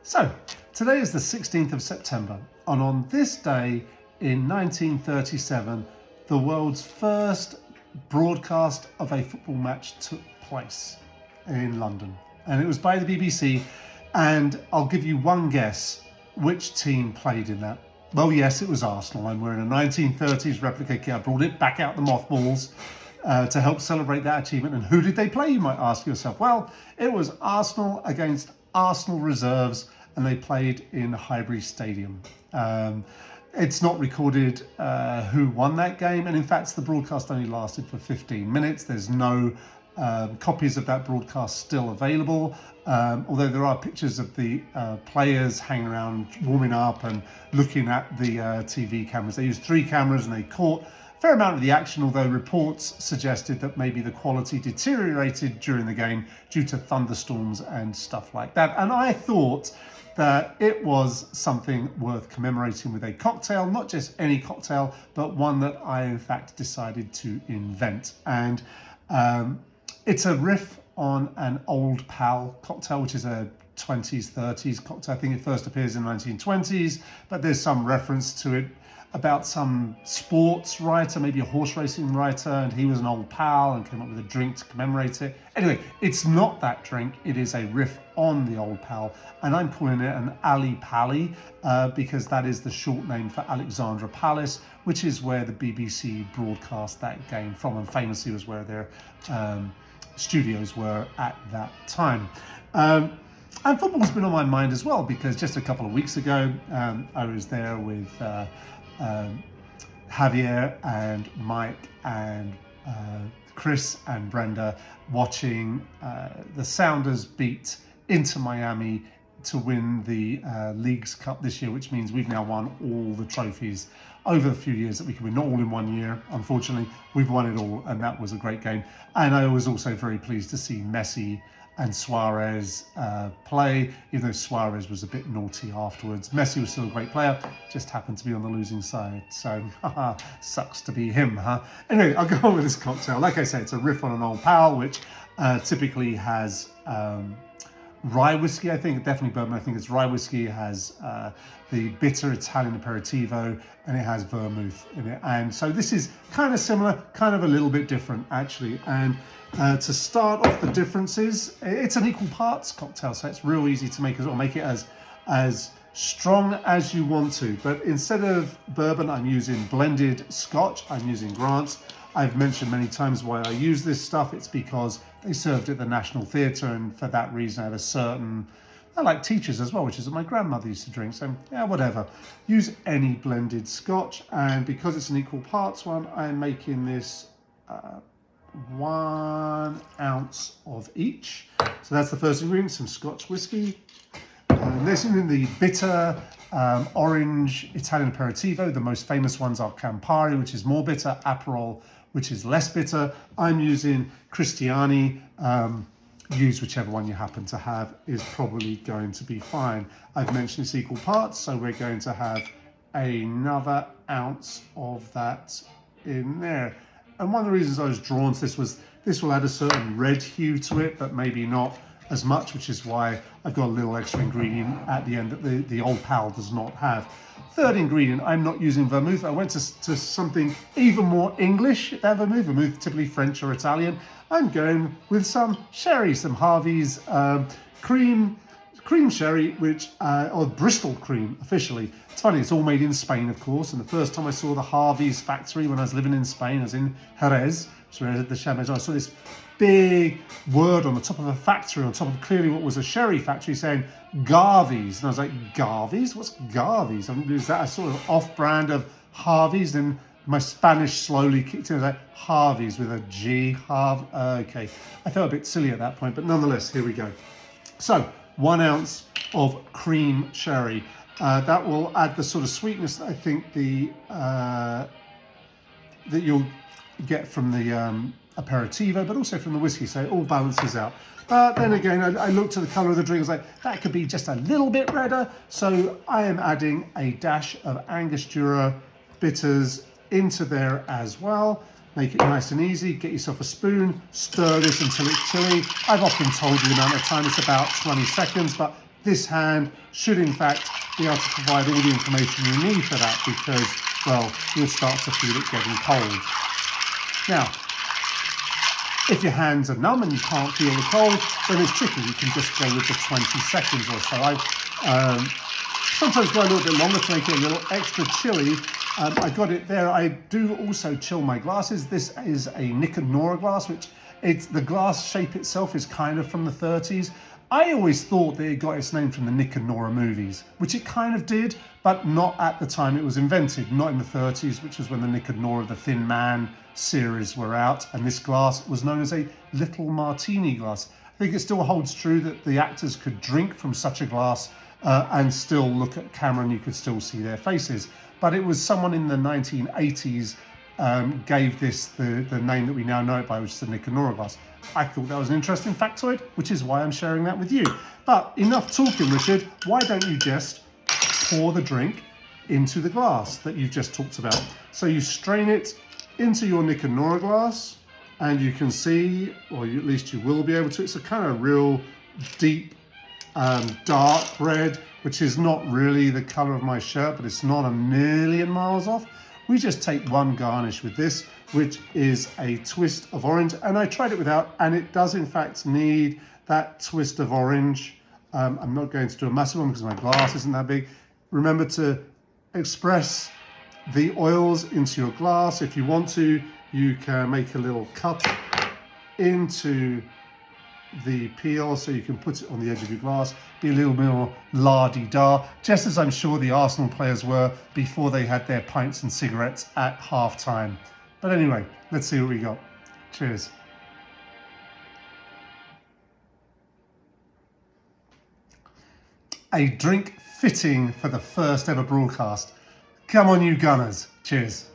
So, today is the 16th of September, and on this day in 1937, the world's first broadcast of a football match took place in London. And it was by the BBC, and I'll give you one guess which team played in that. Well, yes, it was Arsenal, and we're in a 1930s replica kit. I brought it back out the mothballs to help celebrate that achievement. And who did they play, you might ask yourself? Well, it was Arsenal against Arsenal reserves, and they played in Highbury Stadium. It's not recorded who won that game, and in fact the broadcast only lasted for 15 minutes. There's no copies of that broadcast still available, although there are pictures of the players hanging around warming up and looking at the TV cameras. They used 3 cameras and they caught a fair amount of the action, although reports suggested that maybe the quality deteriorated during the game due to thunderstorms and stuff like that. And I thought that it was something worth commemorating with a cocktail, not just any cocktail, but one that I in fact decided to invent. And it's a riff on an Old Pal cocktail, which is a 20s, 30s cocktail. I think it first appears in the 1920s, but there's some reference to it about some sports writer, maybe a horse racing writer, and he was an old pal and came up with a drink to commemorate it. Anyway, it's not that drink, it is a riff on the Old Pal, and I'm calling it an Ali Pally because that is the short name for Alexandra Palace, which is where the BBC broadcast that game from, and famously was where their studios were at that time. And football's been on my mind as well, because just a couple of weeks ago I was there with Javier and Mike and Chris and Brenda watching the Sounders beat Inter Miami to win the Leagues Cup this year, which means we've now won all the trophies over the few years that we can win. Not all in one year, unfortunately. We've won it all, and that was a great game. And I was also very pleased to see Messi and Suarez play, even though Suarez was a bit naughty afterwards. Messi was still a great player, just happened to be on the losing side. So, sucks to be him, huh? Anyway, I'll go on with this cocktail. Like I say, it's a riff on an Old Pal, which typically has rye whiskey, I think, definitely bourbon. I think it's rye whiskey. It has the bitter Italian aperitivo, and it has vermouth in it. And so this is kind of similar, kind of a little bit different, actually. And to start off the differences, it's an equal parts cocktail, so it's real easy to make as well. Make it as strong as you want to. But instead of bourbon, I'm using blended Scotch. I'm using Grant's. I've mentioned many times why I use this stuff. It's because they served at the National Theatre, and for that reason I have a certain, I like Teachers as well, which is what my grandmother used to drink, so yeah, whatever. Use any blended Scotch, and because it's an equal parts one, I'm making this 1 ounce of each. So that's the first ingredient, some Scotch whiskey. And this is in the bitter orange Italian aperitivo. The most famous ones are Campari, which is more bitter, Aperol, which is less bitter. I'm using Cristiani. Use whichever one you happen to have, is probably going to be fine. I've mentioned it's equal parts, so we're going to have another ounce of that in there. And one of the reasons I was drawn to this was this will add a certain red hue to it, but maybe not as much, which is why I've got a little extra ingredient at the end that the Old Pal does not have. Third ingredient, I'm not using vermouth. I went to something even more English than vermouth. Vermouth, typically French or Italian. I'm going with some sherry, some Harvey's cream sherry, which or Bristol cream officially. It's funny, it's all made in Spain, of course. And the first time I saw the Harvey's factory when I was living in Spain, I was in Jerez, so I had the Chamois. I saw this big word on the top of a factory, on top of clearly what was a sherry factory, saying Garvey's. And I was like, Garvey's? What's Garvey's? Is that a sort of off-brand of Harvey's? And my Spanish slowly kicked in. I was like, Harvey's with a G. Okay. I felt a bit silly at that point, but nonetheless, here we go. So, 1 ounce of cream sherry. That will add the sort of sweetness that I think that you'll get from the aperitivo, but also from the whiskey, so it all balances out. But then again, I looked at the colour of the drink, I was like, that could be just a little bit redder, so I am adding a dash of Angostura bitters into there as well. Make it nice and easy, get yourself a spoon, stir this until it's chilly. I've often told you the amount of time, it's about 20 seconds, but this hand should in fact be able to provide all the information you need for that, because, well, you'll start to feel it getting cold. Now, if your hands are numb and you can't feel the cold, then it's tricky. You can just go with the 20 seconds or so. I sometimes go a little bit longer to make it a little extra chilly. I got it there. I do also chill my glasses. This is a Nick and Nora glass, which the glass shape itself is kind of from the 30s. I always thought that it got its name from the Nick and Nora movies, which it kind of did, but not at the time it was invented, not in the 30s, which was when the Nick and Nora, the Thin Man series were out, and this glass was known as a little martini glass. I think it still holds true that the actors could drink from such a glass and still look at camera and you could still see their faces. But it was someone in the 1980s gave this the name that we now know it by, which is the Nick and Nora glass. I thought that was an interesting factoid, which is why I'm sharing that with you. But enough talking, Richard. Why don't you just pour the drink into the glass that you've just talked about? So you strain it into your Nick and Nora glass, and you can see, or at least you will be able to, it's a kind of real deep, dark red, which is not really the color of my shirt, but it's not a million miles off. We just take one garnish with this, which is a twist of orange, and I tried it without, and it does in fact need that twist of orange. I'm not going to do a massive one because my glass isn't that big. Remember to express the oils into your glass. If you want to, you can make a little cut into the peel so you can put it on the edge of your glass, be a little more la-di-da, just as I'm sure the Arsenal players were before they had their pints and cigarettes at half-time. But anyway, let's see what we got. Cheers. A drink fitting for the first ever broadcast. Come on, you Gunners. Cheers.